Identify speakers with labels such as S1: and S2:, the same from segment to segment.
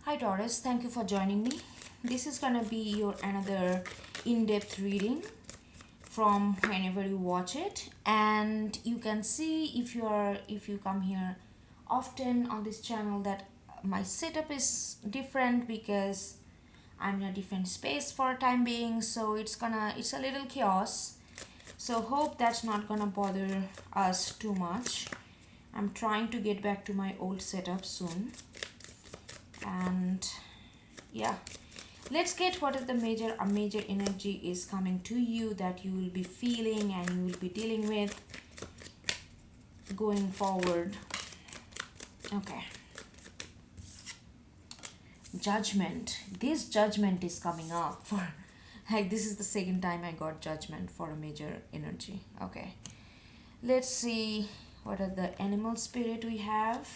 S1: Hi Taurus, thank you for joining me. This is gonna be your another in-depth reading from whenever you watch it, and you can see if you come here often on this channel that my setup is different because I'm in a different space for a time being, so it's a little chaos. So hope that's not gonna bother us too much. I'm trying to get back to my old setup soon, and yeah, let's get what is the major energy is coming to you that you will be feeling and you will be dealing with going forward. Okay, judgment. This judgment is coming up for like this is the second time I got judgment for a major energy. Okay, let's see what are the animal spirit we have.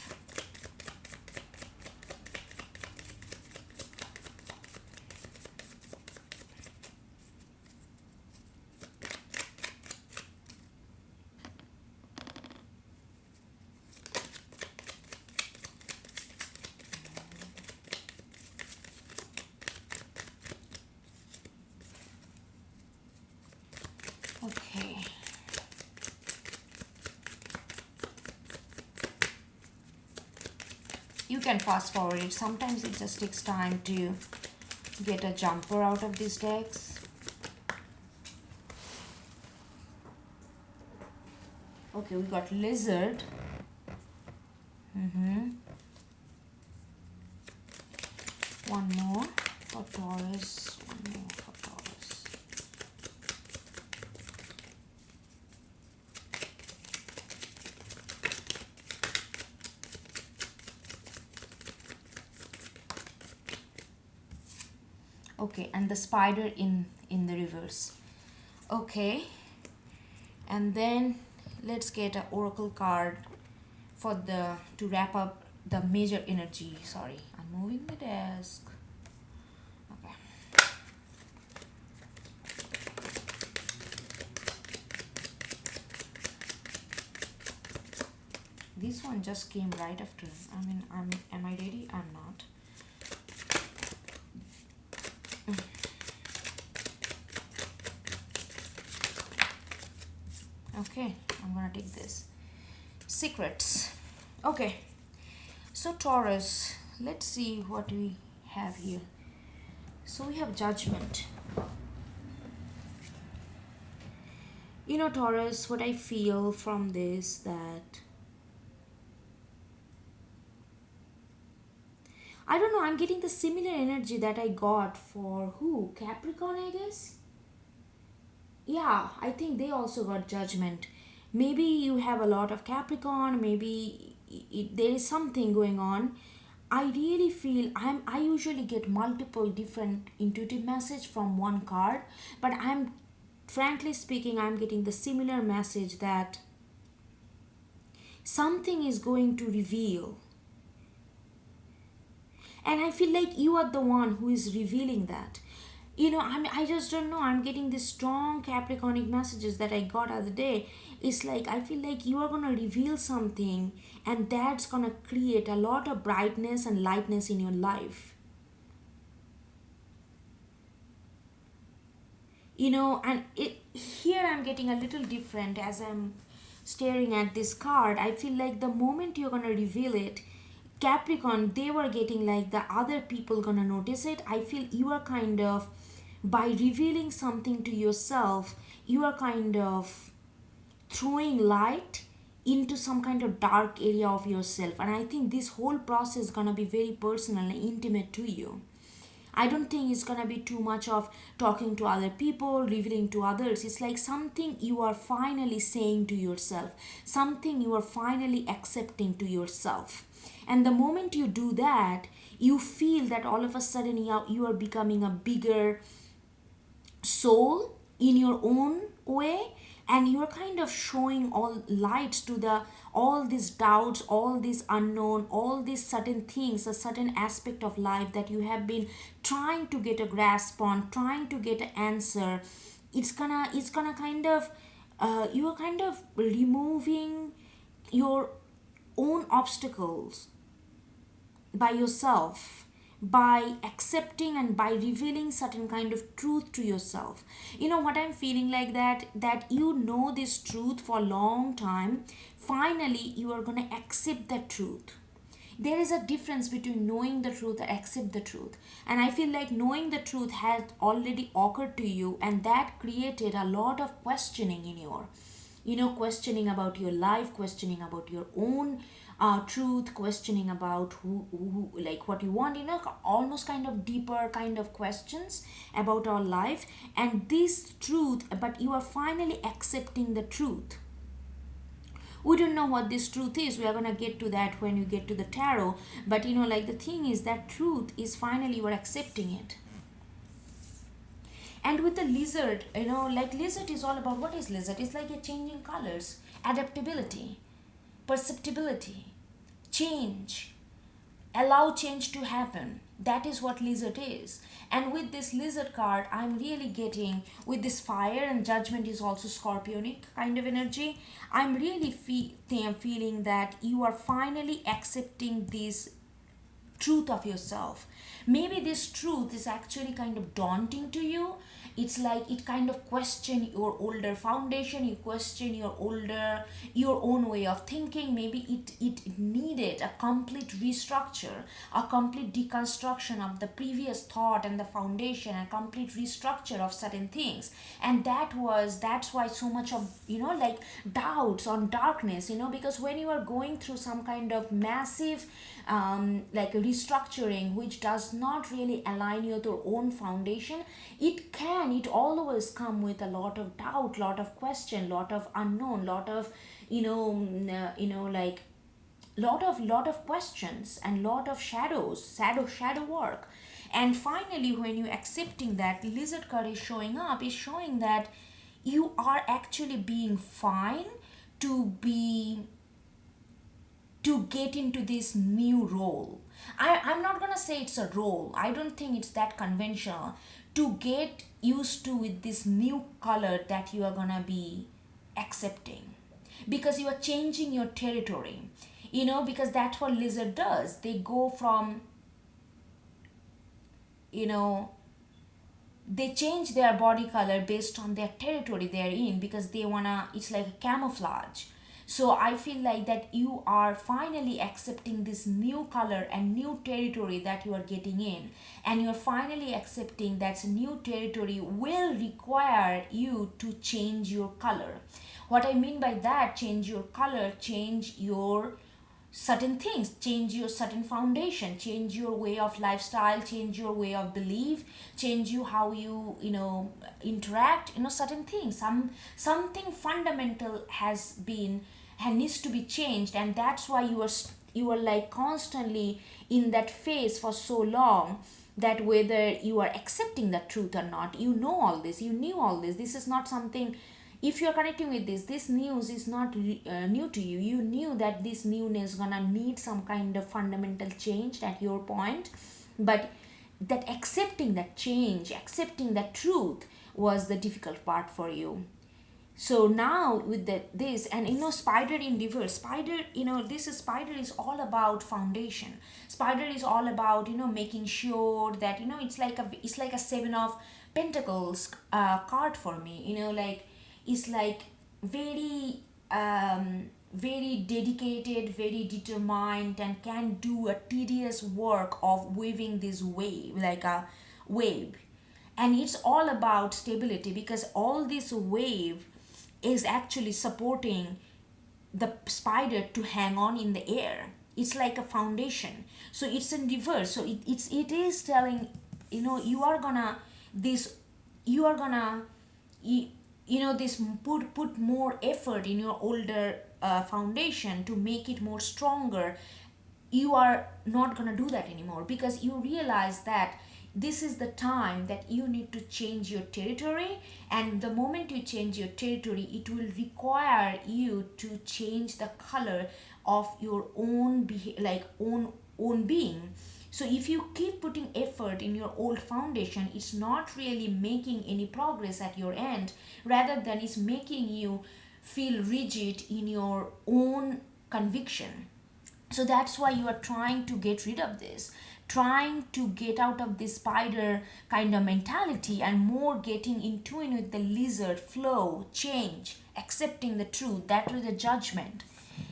S1: Okay. You can fast forward it. Sometimes it just takes time to get a jumper out of these decks. Okay, we got lizard. One more for Taurus. One more for Taurus. Okay, and the spider in the reverse. Okay, and then let's get an oracle card for the to wrap up the major energy. Sorry, I'm moving the desk. Okay. This one just came right after. I mean, am I ready? I'm not. Okay, I'm gonna take this. Secrets. Okay, so Taurus, let's see what we have here. So we have judgment. You know, Taurus, what I feel from this that I don't know, I'm getting the similar energy that I got for who? Capricorn, I guess? Yeah, I think they also got judgment. Maybe you have a lot of Capricorn, maybe there is something going on. I really feel I usually get multiple different intuitive message from one card, but I'm frankly speaking I'm getting the similar message that something is going to reveal. And I feel like you are the one who is revealing that. You know, I just don't know, I'm getting these strong Capricornic messages that I got other day. It's like I feel like you are going to reveal something, and that's going to create a lot of brightness and lightness in your life. You know, and here I'm getting a little different as I'm staring at this card. I feel like the moment you're going to reveal it, Capricorn, they were getting like the other people gonna notice it. I feel you are kind of, by revealing something to yourself, you are kind of throwing light into some kind of dark area of yourself. And I think this whole process is gonna be very personal and intimate to you. I don't think it's gonna be too much of talking to other people, revealing to others. It's like something you are finally saying to yourself, something you are finally accepting to yourself. And the moment you do that, you feel that all of a sudden you are becoming a bigger soul in your own way, and you're kind of showing all lights to the all these doubts, all these unknown, all these certain things, a certain aspect of life that you have been trying to get a grasp on, trying to get an answer. It's gonna kind of you are kind of removing your own obstacles by yourself, by accepting and by revealing certain kind of truth to yourself. You know what I'm feeling like, that you know this truth for a long time. Finally you are going to accept that truth. There is a difference between knowing the truth and accept the truth, and I feel like knowing the truth had already occurred to you, and that created a lot of questioning in your, questioning about your life, questioning about your own truth, questioning about who, like what you want, almost kind of deeper kind of questions about our life and this truth. But you are finally accepting the truth. We don't know what this truth is. We are going to get to that when you get to the tarot. But like the thing is that truth is finally you are accepting it. And with the lizard, like lizard is all about, what is lizard? It's like a changing colors, adaptability, perceptibility, change, allow change to happen. That is what lizard is. And with this lizard card, I'm really getting, with this fire and judgment is also scorpionic kind of energy, I'm really feeling that you are finally accepting this truth of yourself. Maybe this truth is actually kind of daunting to you. It's like it kind of question your older foundation, you question your own way of thinking. Maybe it needed a complete restructure, a complete deconstruction of the previous thought and the foundation, a complete restructure of certain things. And that's why so much of like doubts on darkness, because when you are going through some kind of massive like restructuring which does not really align you with your own foundation, it always come with a lot of doubt, lot of question, lot of unknown, lot of like lot of questions and lot of shadow work. And finally when you accepting that, lizard card is showing up, is showing that you are actually being fine to get into this new role. I'm not gonna say it's a role. I don't think it's that conventional. To get used to with this new color that you are gonna be accepting. Because you are changing your territory. Because that's what lizard does. They go from, they change their body color based on their territory they're in, because they wanna, it's like a camouflage. So I feel like that you are finally accepting this new color and new territory that you are getting in, and you're finally accepting that new territory will require you to change your color. What I mean by that, change your color, change your certain things, change your certain foundation, change your way of lifestyle, change your way of belief, change you how you interact, certain things, something fundamental has been and needs to be changed. And that's why you are like constantly in that phase for so long, that whether you are accepting the truth or not, all this, you knew all this is not something. If you're connecting with this news is not new to you. You knew that this newness gonna need some kind of fundamental change at your point. But that accepting that change, accepting that truth was the difficult part for you. So now with this, and spider in reverse, spider, this is spider is all about foundation. Spider is all about making sure that it's like a seven of pentacles card for me. Like is like very very dedicated, very determined, and can do a tedious work of weaving this wave, like a wave. And it's all about stability, because all this wave is actually supporting the spider to hang on in the air. It's like a foundation. So it's in reverse. So it is telling, you are gonna this you are gonna this put more effort in your older foundation to make it more stronger. You are not gonna do that anymore, because you realize that this is the time that you need to change your territory. And the moment you change your territory, it will require you to change the color of your own own being. So if you keep putting effort in your old foundation, it's not really making any progress at your end, rather than it's making you feel rigid in your own conviction. So that's why you are trying to get rid of this, trying to get out of this spider kind of mentality and more getting in tune with the lizard flow, change, accepting the truth, that was the judgment.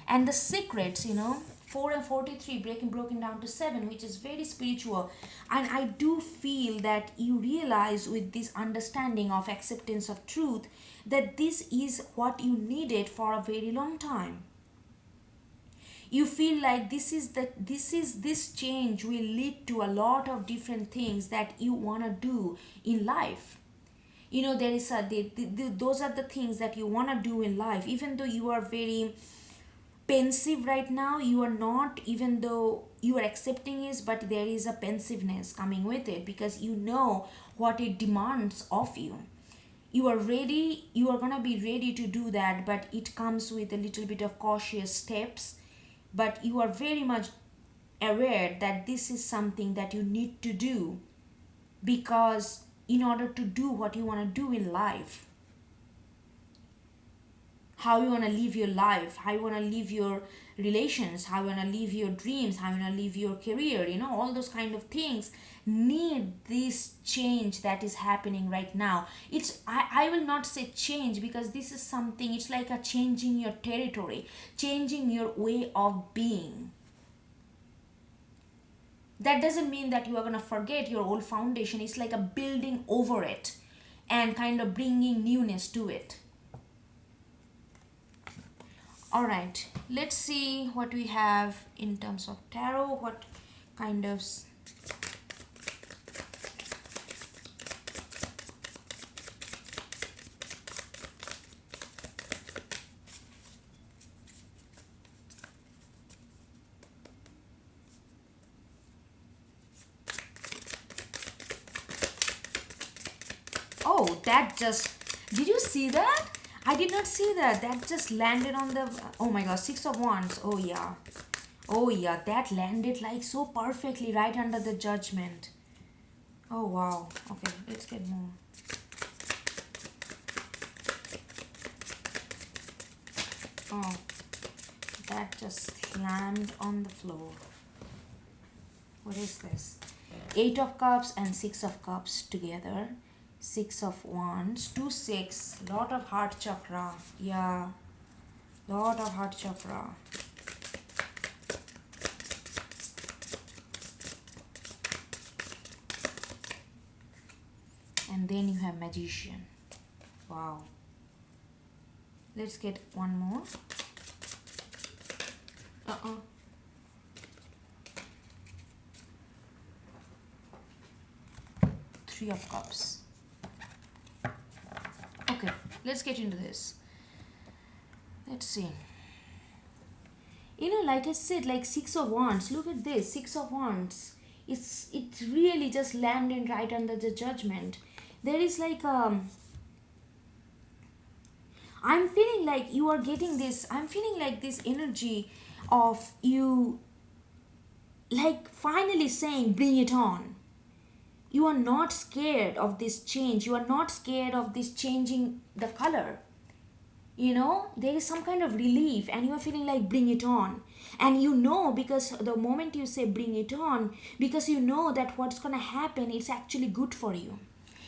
S1: And the secrets, 4 and 43 broken down to 7, which is very spiritual. And I do feel that you realize with this understanding of acceptance of truth that this is what you needed for a very long time. You feel like this change will lead to a lot of different things that you want to do in life. There is those are the things that you want to do in life, even though you are very pensive right now. You are not, even though you are accepting it, but there is a pensiveness coming with it because you know what it demands of you. You are ready, you are going to be ready to do that, but it comes with a little bit of cautious steps. But you are very much aware that this is something that you need to do, because in order to do what you want to do in life, how you want to live your life, how you want to live your relations, how you want to live your dreams, how you want to live your career, all those kind of things need this change that is happening right now. I will not say change, because this is something, it's like a changing your territory, changing your way of being. That doesn't mean that you are going to forget your old foundation. It's like a building over it and kind of bringing newness to it. All right, let's see what we have in terms of tarot. What kind of oh, that just, did you see that? I did not see that. That just landed on the, oh my god, 6 of Wands. Oh yeah. Oh yeah, that landed like so perfectly right under the judgment. Oh wow. Okay, let's get more. Oh, that just slammed on the floor. What is this? 8 of Cups and 6 of Cups together. 6 of Wands, 2 6, lot of heart chakra. Yeah, lot of heart chakra. And then you have Magician. Wow. Let's get one more. 3 of Cups. Okay, let's get into this. Let's see. Like I said, like 6 of Wands. Look at this, 6 of Wands. It's really just landing right under the judgment. There is like I'm feeling like you are getting this. I'm feeling like this energy of you, like finally saying, bring it on. You are not scared of this change. You are not scared of this changing the color. There is some kind of relief and you are feeling like bring it on. And because the moment you say bring it on, because that what's going to happen is actually good for you.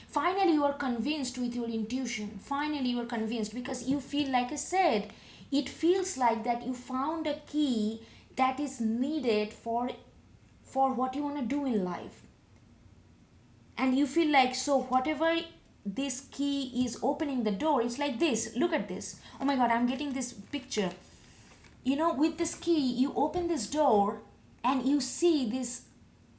S1: Finally, you are convinced with your intuition. Finally, you are convinced because you feel, like I said, it feels like that you found a key that is needed for what you want to do in life. And you feel like, so whatever this key is opening the door, it's like this. Look at this. Oh my god, I'm getting this picture. With this key, you open this door and you see this,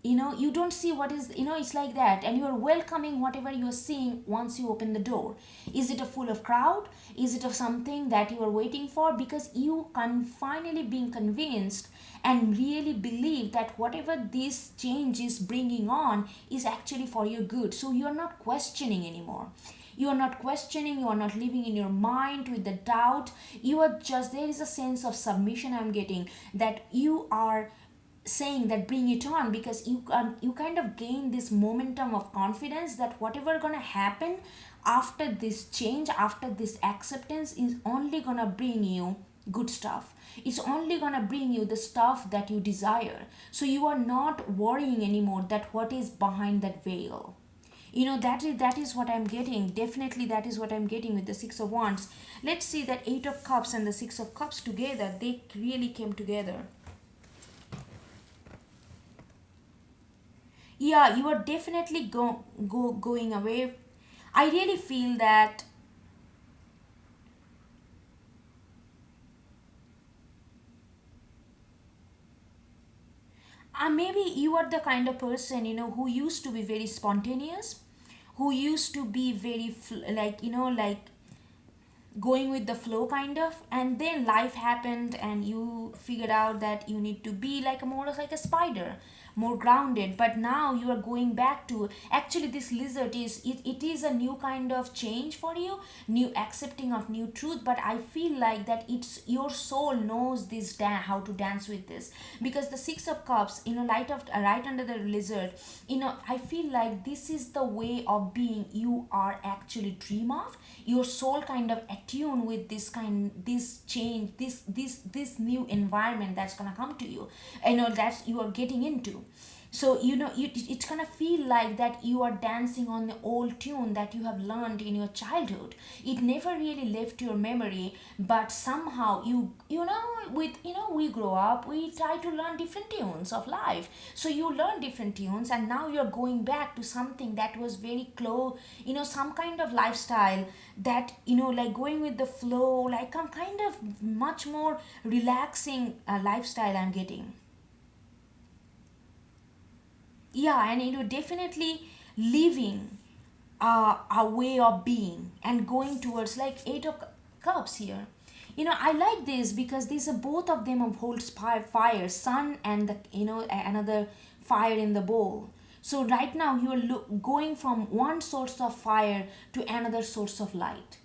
S1: you don't see what is, it's like that. And you are welcoming whatever you are seeing once you open the door. Is it a full of crowd? Is it of something that you are waiting for? Because you can finally being convinced and really believe that whatever this change is bringing on is actually for your good. So you are not questioning anymore. You are not questioning, you are not living in your mind with the doubt. You are just, there is a sense of submission I'm getting, that you are saying that bring it on, because you kind of gain this momentum of confidence that whatever gonna happen after this change, after this acceptance, is only gonna bring you good stuff. It's only gonna bring you the stuff that you desire. So you are not worrying anymore that what is behind that veil. That is what I'm getting. Definitely that is what I'm getting with the Six of Wands. Let's see that Eight of Cups and the Six of Cups together, they really came together. Yeah, you are definitely going away. I really feel that maybe you are the kind of person, who used to be very spontaneous, who used to be very like going with the flow kind of, and then life happened and you figured out that you need to be like a more like a spider, more grounded. But now you are going back to, actually this lizard it is a new kind of change for you, new accepting of new truth. But I feel like that it's your soul knows this how to dance with this, because the Six of Cups, light of right under the lizard, I feel like this is the way of being you are actually dream of. Your soul kind of attune with this change, this new environment that's gonna come to you, that you are getting into. So it's gonna feel like that you are dancing on the old tune that you have learned in your childhood. It never really left your memory, but somehow we grow up, we try to learn different tunes of life. So you learn different tunes, and now you're going back to something that was very close, some kind of lifestyle that, like going with the flow, like a kind of much more relaxing lifestyle I'm getting. Yeah, and definitely living a way of being and going towards like Eight of Cups here. I like this because these are both of them of hold fire, sun and the another fire in the bowl. So right now you are going from one source of fire to another source of light.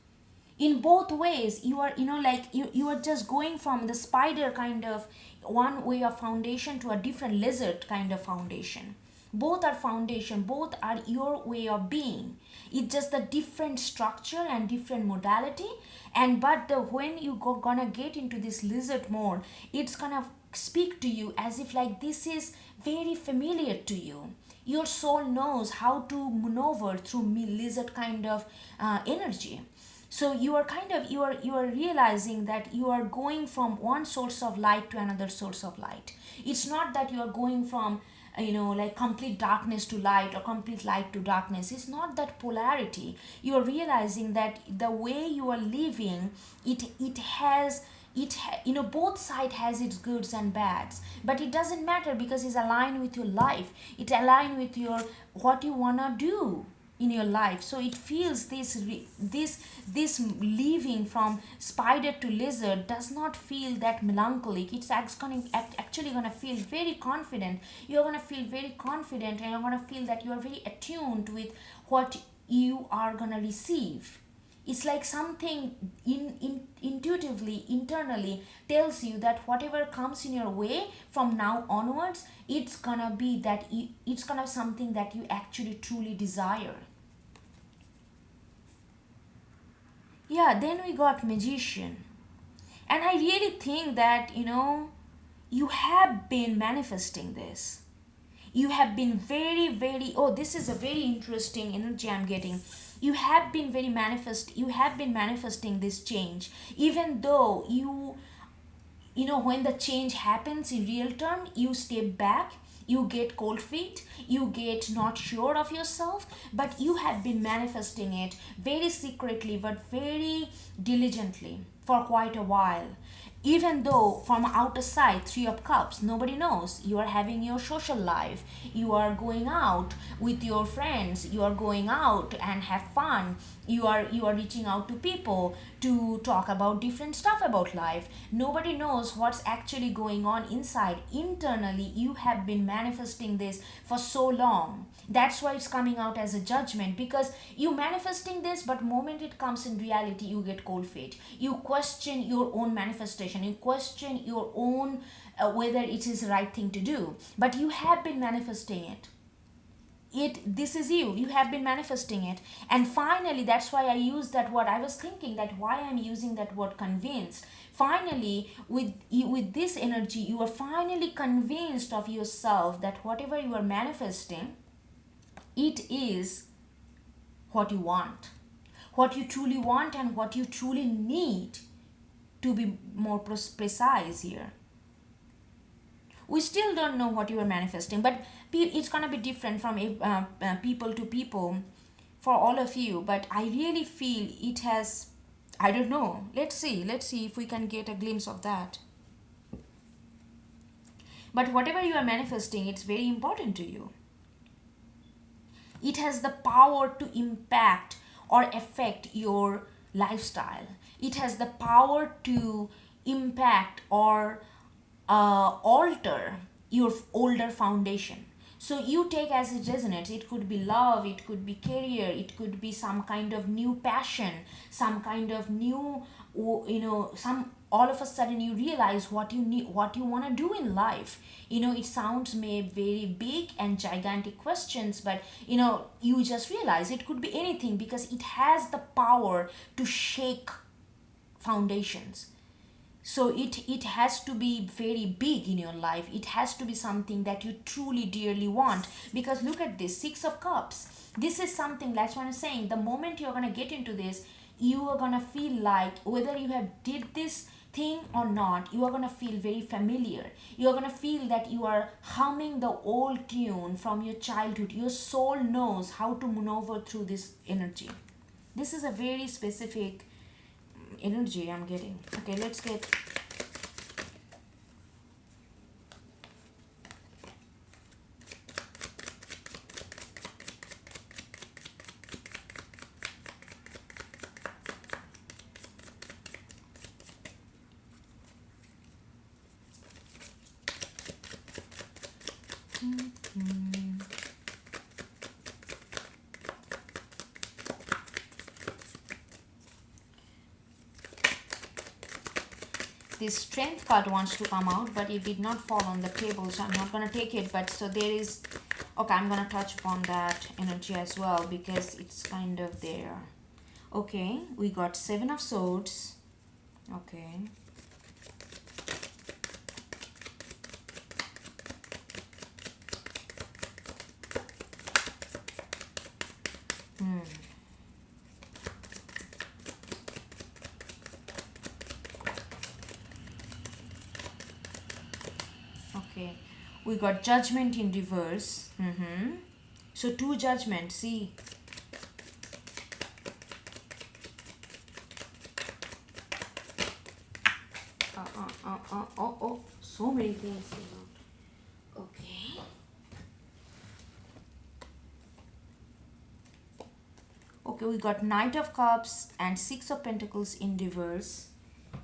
S1: In both ways you are, like you are just going from the spider kind of one way of foundation to a different lizard kind of foundation. Both are foundation, both are your way of being. It's just the different structure and different modality. And but the when you gonna get into this lizard mode, it's gonna speak to you as if like this is very familiar to you. Your soul knows how to maneuver through lizard kind of energy. So you are kind of you are realizing that you are going from one source of light to another source of light. It's not that you are going from like complete darkness to light or complete light to darkness. It's not that polarity. You are realizing that the way you are living, it has both side has its goods and bads, but it doesn't matter because it's aligned with your life. It aligned with your what you wanna do in your life. So it feels this leaving from spider to lizard does not feel that melancholic. It's actually gonna feel very confident. You're gonna feel very confident, and you're gonna feel that you are very attuned with what you are gonna receive. It's like something intuitively, internally tells you that whatever comes in your way from now onwards, it's gonna be that it's gonna something that you actually truly desire. Yeah, then we got Magician. And I really think that, you have been manifesting this. You have been very, oh, this is a very interesting energy I'm getting. You have been manifesting this change. Even though when the change happens in real term, you step back, you get cold feet, you get not sure of yourself, but you have been manifesting it very secretly but very diligently for quite a while. Even though from outer side, Three of Cups, nobody knows. You are having your social life, you are going out with your friends, you are going out and have fun, you are reaching out to people to talk about different stuff about life. Nobody knows what's actually going on inside. Internally you have been manifesting this for so long. That's why it's coming out as a judgment, because you manifesting this, but moment it comes in reality, you get cold feet. You question your own manifestation, you question your own whether it is the right thing to do, but you have been manifesting it. this is you have been manifesting it. And finally, that's why I use that word. I was thinking that why I'm using that word convinced. Finally, with this energy, you are finally convinced of yourself that whatever you are manifesting, it is what you want, what you truly want, and what you truly need, to be more precise here. We still don't know what you are manifesting, but it's going to be different from people to people for all of you. But I really feel it has, I don't know, let's see if we can get a glimpse of that. But whatever you are manifesting, it's very important to you. It has the power to impact or affect your lifestyle. It has the power to impact or alter your older foundation. So you take as it resonates. It could be love, it could be career, it could be some kind of new passion, some kind of new, some, all of a sudden you realize what you need, what you want to do in life. It sounds may very big and gigantic questions, but you just realize it could be anything, because it has the power to shake foundations. So it has to be very big in your life. It has to be something that you truly dearly want. Because look at this, 6 of Cups. This is something, that's what I'm saying. The moment you're going to get into this, you are going to feel like, whether you have did this thing or not, you are going to feel very familiar. You're going to feel that you are humming the old tune from your childhood. Your soul knows how to maneuver through this energy. This is a very specific energy I'm getting. Okay, let's get this Strength card wants to come out, but it did not fall on the table, so I'm not going to take it. But so there is, okay, I'm going to touch upon that energy as well, because it's kind of there. Okay, we got 7 of Swords. Okay. Okay, we got Judgment in reverse. So 2 Judgment, see. Oh, so many things came out. Okay. Okay, we got Knight of Cups and 6 of Pentacles in reverse.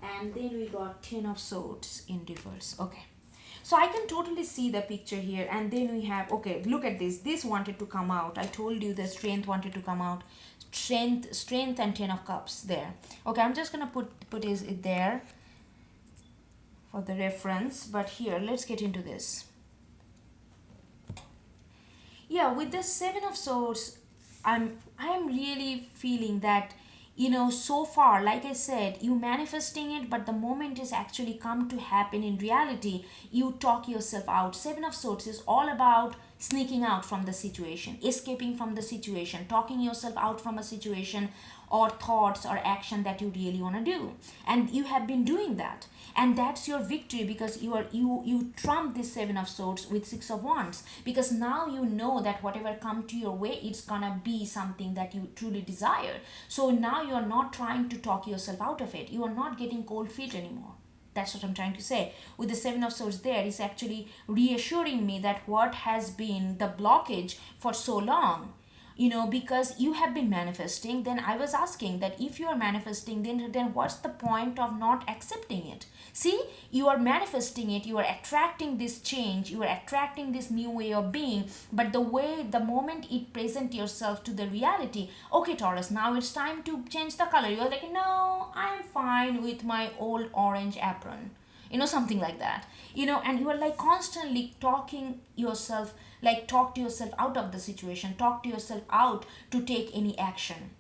S1: And then we got 10 of Swords in reverse. Okay. So I can totally see the picture here. And then we have, okay, look at this. This wanted to come out. I told you the Strength wanted to come out. Strength and 10 of Cups there. Okay, I'm just going to put it there for the reference. But here, let's get into this. Yeah, with the 7 of Swords, I'm really feeling that, so far, like I said, you manifesting it, but the moment is actually come to happen in reality, you talk yourself out. 7 of Swords is all about sneaking out from the situation, escaping from the situation, talking yourself out from a situation or thoughts or action that you really want to do. And you have been doing that. And that's your victory, because you trump this 7 of Swords with 6 of Wands, because now you know that whatever come to your way, it's gonna be something that you truly desire. So now you are not trying to talk yourself out of it. You are not getting cold feet anymore. That's what I'm trying to say. With the 7 of Swords there, is actually reassuring me that what has been the blockage for so long, because you have been manifesting, then I was asking that if you are manifesting, then what's the point of not accepting it? See, you are manifesting it, you are attracting this change, you are attracting this new way of being, but the moment it present yourself to the reality, okay, Taurus, now it's time to change the color. You're like, no, I'm fine with my old orange apron. something like that. And you are like constantly talking yourself, like talk to yourself out of the situation, talk to yourself out to take any action.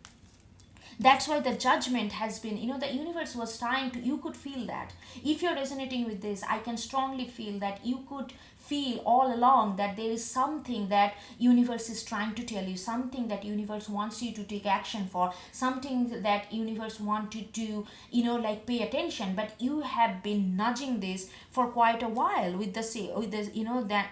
S1: That's why the judgment has been, the universe was trying to, you could feel that. If you're resonating with this, I can strongly feel that you could feel all along that there is something that universe is trying to tell you, something that universe wants you to take action for, something that universe wanted to, like pay attention. But you have been nudging this for quite a while with with the that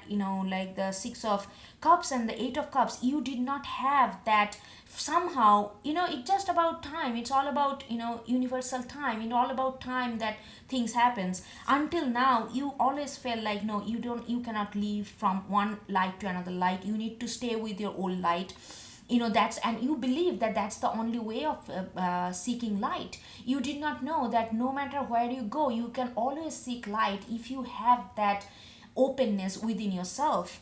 S1: like the 6 of cups and the 8 of cups. You did not have that. Somehow, it's just about time. It's all about, universal time. It's all about time that things happens. Until now, you always felt like, no, you cannot leave from one light to another light. You need to stay with your old light. That's, and you believe that that's the only way of seeking light. You did not know that no matter where you go, you can always seek light if you have that openness within yourself.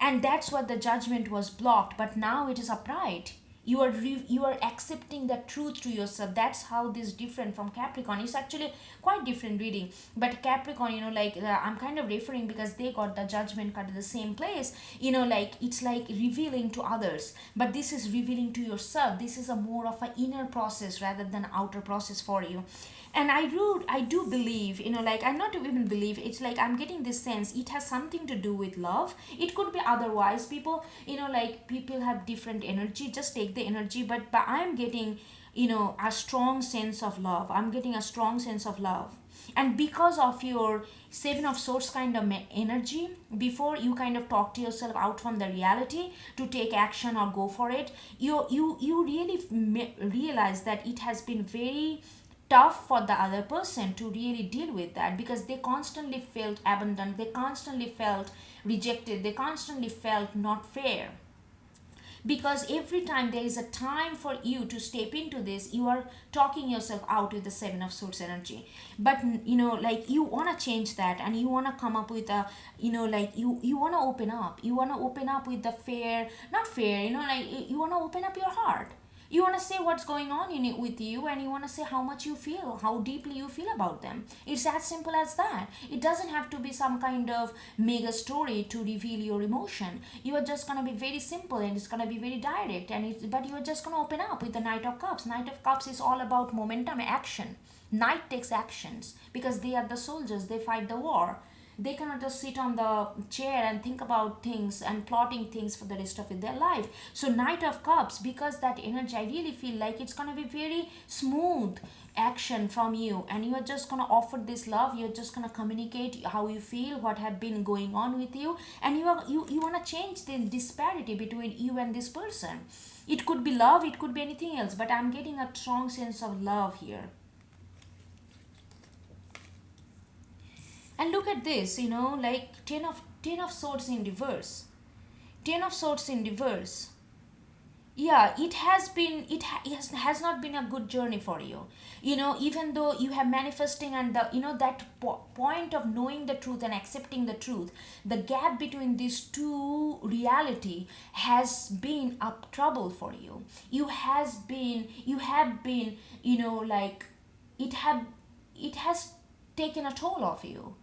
S1: And that's what the judgment was blocked. But now it is upright. You are accepting the truth to yourself. That's how this is different from Capricorn. It's actually quite different reading. But Capricorn, I'm kind of referring because they got the judgment card at the same place. Like it's like revealing to others, but this is revealing to yourself. This is a more of an inner process rather than outer process for you. And I do believe, like I not even believe, it's like I'm getting this sense it has something to do with love. It could be otherwise. People, like people have different energy. Just take the energy, but I'm getting, a strong sense of love. I'm getting a strong sense of love. And because of your 7 of Swords kind of energy, before you kind of talk to yourself out from the reality to take action or go for it, you really realize that it has been very tough for the other person to really deal with that, because they constantly felt abandoned, they constantly felt rejected, they constantly felt not fair. Because every time there is a time for you to step into this, you are talking yourself out with the 7 of Swords energy. But like you want to change that, and you want to come up with a, like you want to open up. You want to open up with the fair, not fair, like you want to open up your heart. You want to say what's going on in it with you, and you want to say how much you feel, how deeply you feel about them. It's as simple as that. It doesn't have to be some kind of mega story to reveal your emotion. You are just going to be very simple, and it's going to be very direct, but you are just going to open up with the Knight of Cups. Knight of Cups is all about momentum, action. Knight takes actions because they are the soldiers, they fight the war. They cannot just sit on the chair and think about things and plotting things for the rest of their life. So Knight of Cups, because that energy, I really feel like it's going to be very smooth action from you, and you are just going to offer this love. You're just going to communicate how you feel, what have been going on with you, and you want to change the disparity between you and this person. It could be love, it could be anything else, but I'm getting a strong sense of love here. And look at this, like 10 of Swords in reverse. 10 of Swords in reverse. Yeah, it has not been a good journey for you. Even though you have manifesting, and the that point of knowing the truth and accepting the truth, the gap between these two reality has been a trouble for you. You have been, like it has taken a toll of you,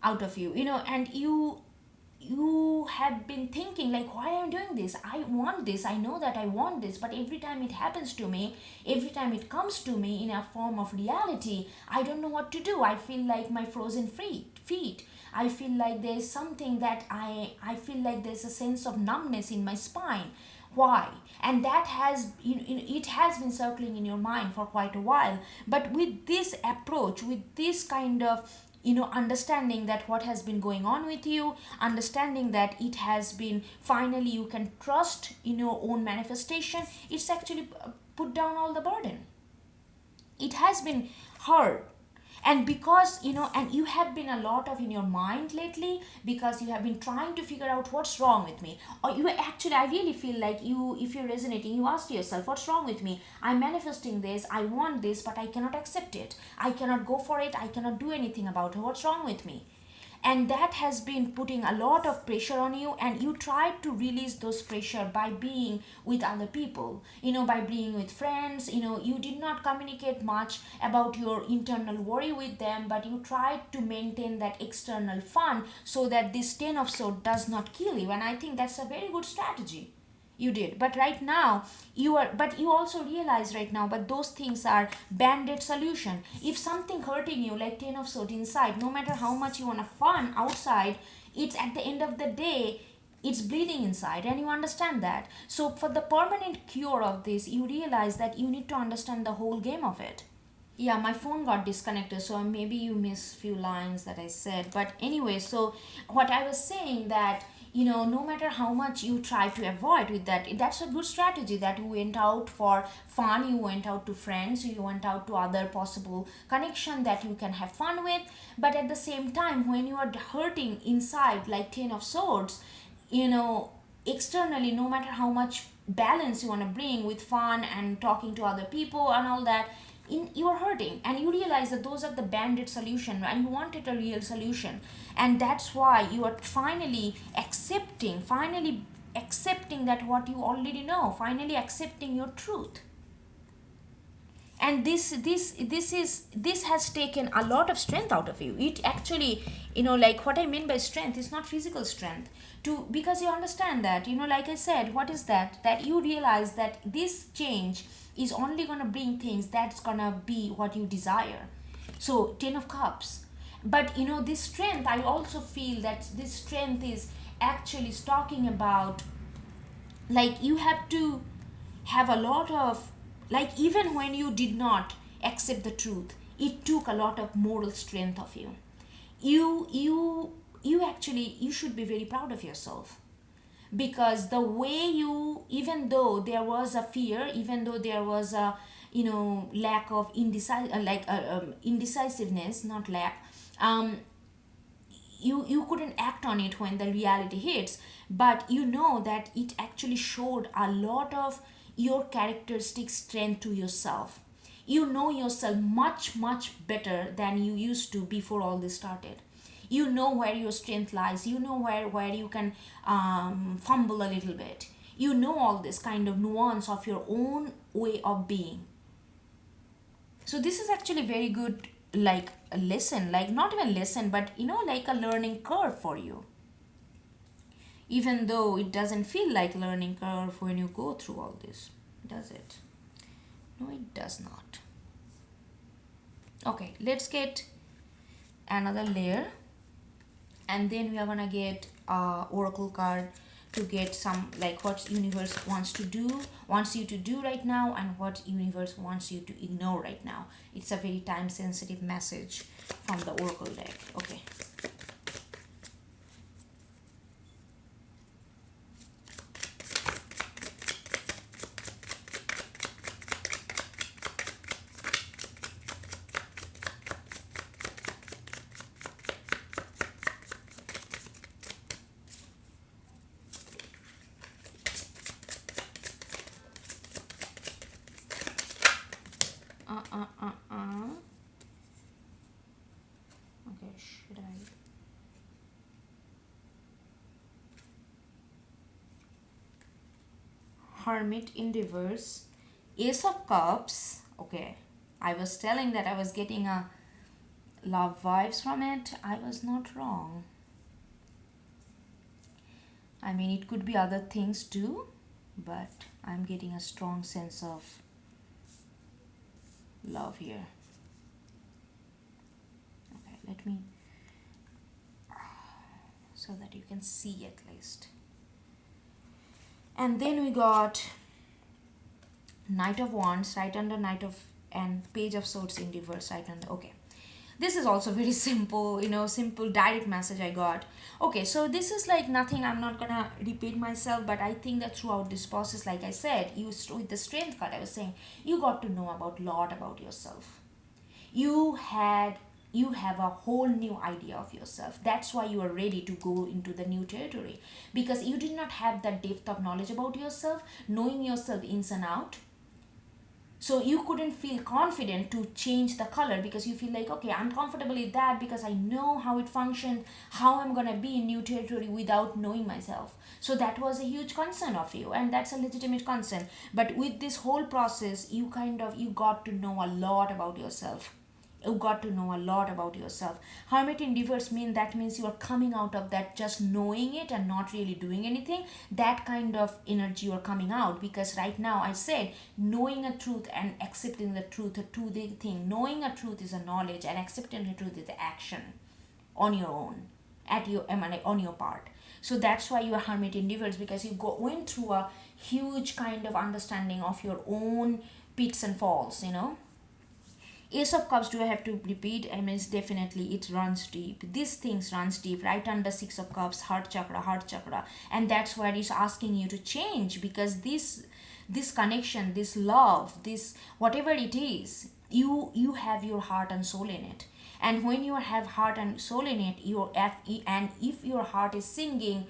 S1: out of you, and you have been thinking like, why am I doing this? I want this, I know that I want this, but every time it happens to me, every time it comes to me in a form of reality, I don't know what to do. I feel like my frozen feet. I feel like there's something that I feel like there's a sense of numbness in my spine. Why? And that has, it has been circling in your mind for quite a while. But with this approach, with this kind of, understanding that what has been going on with you, understanding that it has been, finally you can trust in your own manifestation, it's actually put down all the burden. It has been hard. And because, and you have been a lot of in your mind lately, because you have been trying to figure out what's wrong with me. Or you actually, I really feel like if you're resonating, you ask yourself, what's wrong with me? I'm manifesting this, I want this, but I cannot accept it, I cannot go for it, I cannot do anything about it. What's wrong with me? and that has been putting a lot of pressure on you, and you tried to release those pressure by being with other people, by being with friends. You did not communicate much about your internal worry with them, but you tried to maintain that external fun so that this 10 of swords does not kill you, and I think that's a very good strategy. You did, but right now you also realize right now, but those things are band-aid solution. If something hurting you like 10 of swords inside, no matter how much you want to fun outside, it's at the end of the day, it's bleeding inside, and you understand that. So for the permanent cure of this, you realize that you need to understand the whole game of it. Yeah, my phone got disconnected, so maybe you missed few lines that I said, but anyway, so what I was saying that, no matter how much you try to avoid with that, that's a good strategy, that you went out for fun, you went out to friends, you went out to other possible connection that you can have fun with. But at the same time, when you are hurting inside like 10 of swords, externally, no matter how much balance you want to bring with fun and talking to other people and all that, you are hurting, and you realize that those are the bandit solution, and you wanted a real solution. And that's why you are finally accepting that what you already know, finally accepting your truth. And this has taken a lot of strength out of you. It actually, like what I mean by strength is not physical strength, to because you understand that, like I said, what is that you realize that this change is only gonna bring things that's gonna be what you desire. So 10 of cups. But this strength, I also feel that this strength is actually talking about, like, you have to have a lot of, like, even when you did not accept the truth, it took a lot of moral strength of you. You actually, you should be very proud of yourself, because the way you, even though there was a fear, even though there was a lack of indecisiveness, not lack, you couldn't act on it when the reality hits, but that it actually showed a lot of your characteristic strength to yourself. You know yourself much better than you used to before all this started. You know where your strength lies, you know where you can fumble a little bit. You know all this kind of nuance of your own way of being. So this is actually very good, like a lesson, like not even lesson, but like a learning curve for you, even though it doesn't feel like learning curve when you go through all this, does it? No, it does not. Okay, let's get another layer, and then we are gonna get oracle card to get some, like, what universe wants you to do right now, and what universe wants you to ignore right now. It's a very time sensitive message from the oracle deck. Okay. Okay, should I? Hermit in reverse, Ace of Cups. Okay, I was telling that I was getting a love vibes from it. I was not wrong. I mean, it could be other things too, but I'm getting a strong sense of love here. Okay, let me, so that you can see at least. And then we got Knight of Wands right under Knight of, and Page of Swords in reverse right under. Okay, this is also very simple, simple direct message I got. Okay, so this is like nothing, I'm not gonna repeat myself, but I think that throughout this process, like I said, with the strength card, I was saying, you got to know about lot about yourself. You have a whole new idea of yourself. That's why you are ready to go into the new territory, because you did not have that depth of knowledge about yourself, knowing yourself ins and out. So you couldn't feel confident to change the color because you feel like, okay, I'm comfortable with that because I know how it functions, how I'm gonna be in new territory without knowing myself. So that was a huge concern of you, and that's a legitimate concern. But with this whole process, you got to know a lot about yourself. You got to know a lot about yourself. Hermit endeavors means you are coming out of that just knowing it and not really doing anything. That kind of energy you are coming out, because right now I said knowing a truth and accepting the truth are two big things. Knowing a truth is a knowledge, and accepting the truth is the action on your own, on your part. So that's why you are hermit endeavors, because you went through a huge kind of understanding of your own pits and falls, Ace of Cups, do I have to repeat? I mean, it's definitely, it runs deep. These things runs deep, right under Six of Cups, heart chakra. And that's why it's asking you to change, because this connection, this love, this whatever it is, you have your heart and soul in it. And when you have heart and soul in it, and if your heart is singing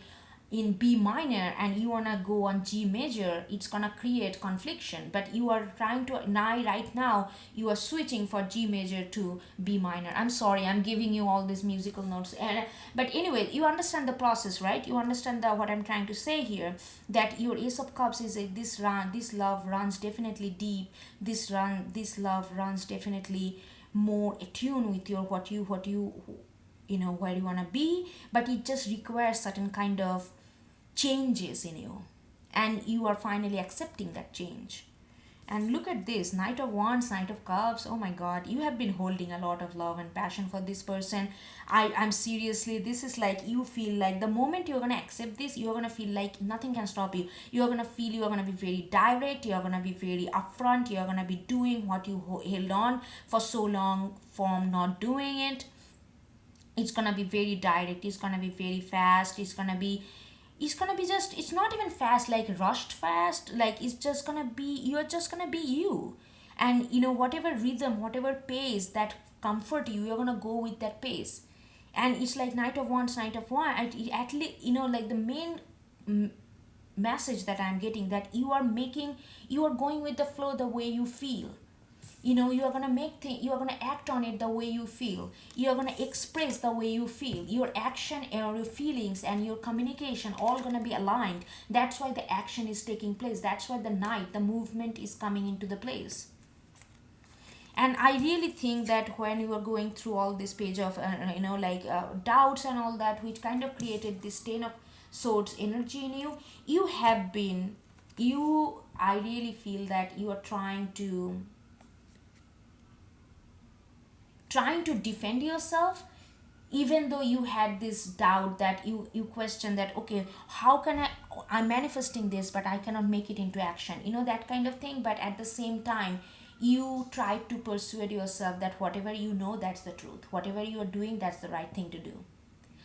S1: in B minor and you wanna go on G major, it's gonna create confliction. But you are trying to now, right now, you are switching for G major to B minor. I'm sorry, I'm giving you all these musical notes, but anyway, you understand the process, right? You understand what I'm trying to say here. That your Ace of Cups is this love runs definitely deep. This love runs definitely more attuned with your what you where you want to be, but it just requires certain kind of changes in you, and you are finally accepting that change. And look at this, Knight of Wands, Knight of Cups. Oh my god, you have been holding a lot of love and passion for this person. I'm seriously, this is like, you feel like the moment you're gonna accept this, you're gonna feel like nothing can stop you. You're gonna feel you're gonna be very direct, you're gonna be very upfront, you're gonna be doing what you held on for so long from not doing it. It's gonna be very direct, it's gonna be very fast, it's gonna be just, it's not even fast like rushed fast, like it's just gonna be, you're just gonna be you. And whatever rhythm, whatever pace that comfort you, you're gonna go with that pace. And it's like Knight of Wands, Knight of Wands, at least, like the main message that I'm getting, that you are going with the flow the way you feel. You are going to you are going to act on it the way you feel. You are going to express the way you feel. Your action and your feelings and your communication all going to be aligned. That's why the action is taking place. That's why the movement is coming into the place. And I really think that when you are going through all this page of doubts and all that, which kind of created this 10 of swords energy in you, I really feel that you are trying to defend yourself, even though you had this doubt, that you question that, okay, how can I'm manifesting this but I cannot make it into action, that kind of thing. But at the same time, you try to persuade yourself that whatever that's the truth, whatever you are doing, that's the right thing to do.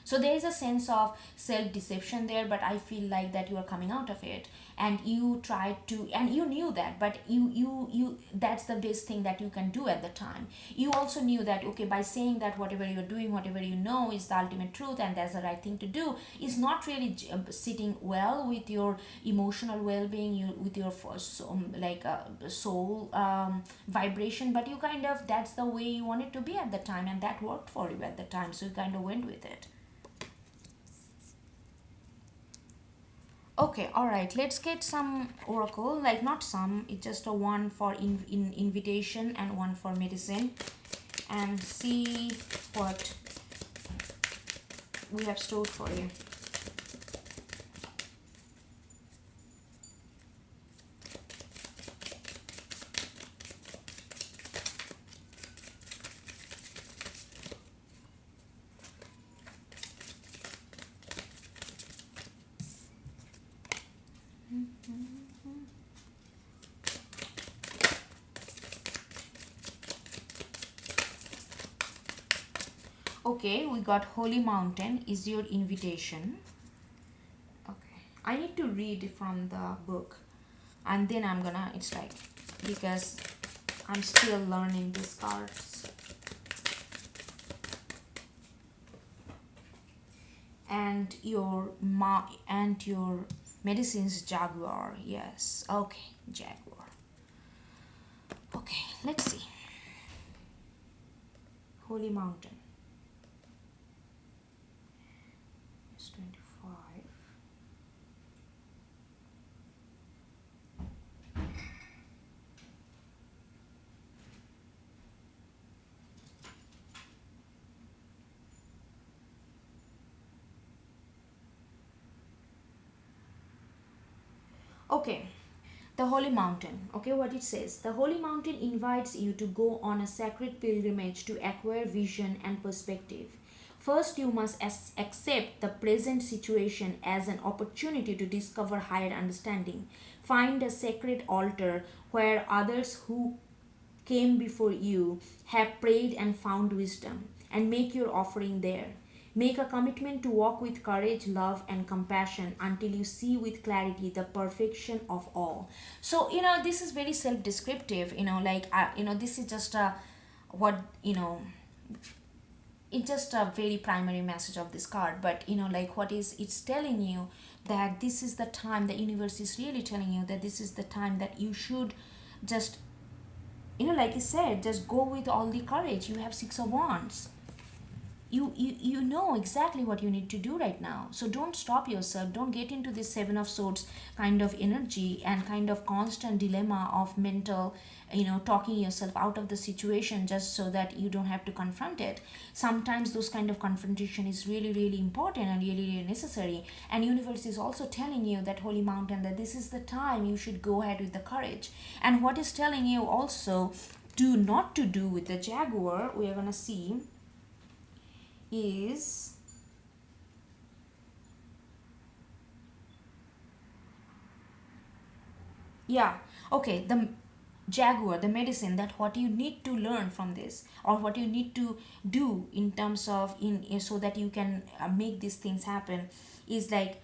S1: So there is a sense of self-deception there, but I feel like that you are coming out of it, and you tried to, and you knew that, but you that's the best thing that you can do at the time. You also knew that, okay, by saying that whatever you're doing, whatever is the ultimate truth and that's the right thing to do, is not really sitting well with your emotional well-being, with your soul vibration, but you kind of, that's the way you want it to be at the time, and that worked for you at the time, so you kind of went with it. Okay, all right, let's get some oracle, like not some, it's just a one for in invitation and one for medicine, and see what we have stored for you. Okay, we got Holy Mountain is your invitation. Okay, I need to read from the book, and then I'm gonna, it's like, because I'm still learning these cards. And your medicine's Jaguar. Yes, okay, Jaguar. Okay, let's see. Holy Mountain. It's 25. Okay, the Holy Mountain. Okay, what it says. The Holy Mountain invites you to go on a sacred pilgrimage to acquire vision and perspective. First, you must accept the present situation as an opportunity to discover higher understanding. Find a sacred altar where others who came before you have prayed and found wisdom, and make your offering there. Make a commitment to walk with courage, love, and compassion until you see with clarity the perfection of all. So, this is very self descriptive, this is just a what, it's just a very primary message of this card. But, what is it's telling you that this is the time, the universe is really telling you that this is the time that you should just, like I said, just go with all the courage. You have Six of Wands. You know exactly what you need to do right now, so don't stop yourself. Don't get into this Seven of Swords kind of energy and kind of constant dilemma of mental, talking yourself out of the situation just so that you don't have to confront it. Sometimes those kind of confrontation is really, really important and really, really necessary. And universe is also telling you, that Holy Mountain, that this is the time you should go ahead with the courage. And what is telling you also do not to do with the Jaguar, we are going to see, is okay, the Jaguar, the medicine, that what you need to learn from this, or what you need to do in terms of so that you can make these things happen, is like,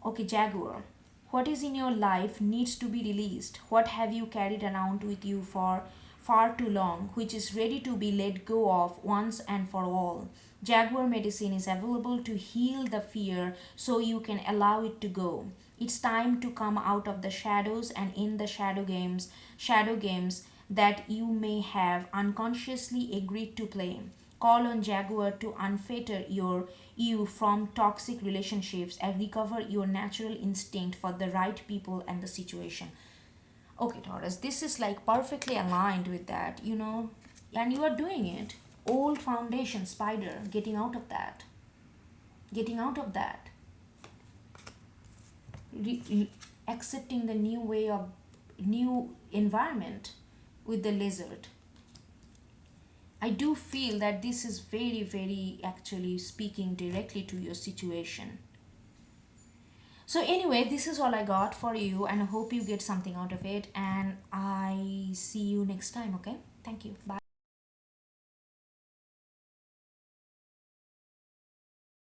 S1: okay, Jaguar, what is in your life needs to be released. What have you carried around with you for far too long, which is ready to be let go of once and for all. Jaguar medicine is available to heal the fear so you can allow it to go. It's time to come out of the shadows and in the shadow games that you may have unconsciously agreed to play. Call on Jaguar to unfetter you from toxic relationships and recover your natural instinct for the right people and the situation. Okay, Taurus, this is like perfectly aligned with that, and you are doing it. Old foundation spider, getting out of that. Getting out of that. Accepting the new way of new environment with the lizard. I do feel that this is very, very actually speaking directly to your situation. So, anyway, this is all I got for you, and I hope you get something out of it. And I see you next time, okay? Thank you. Bye.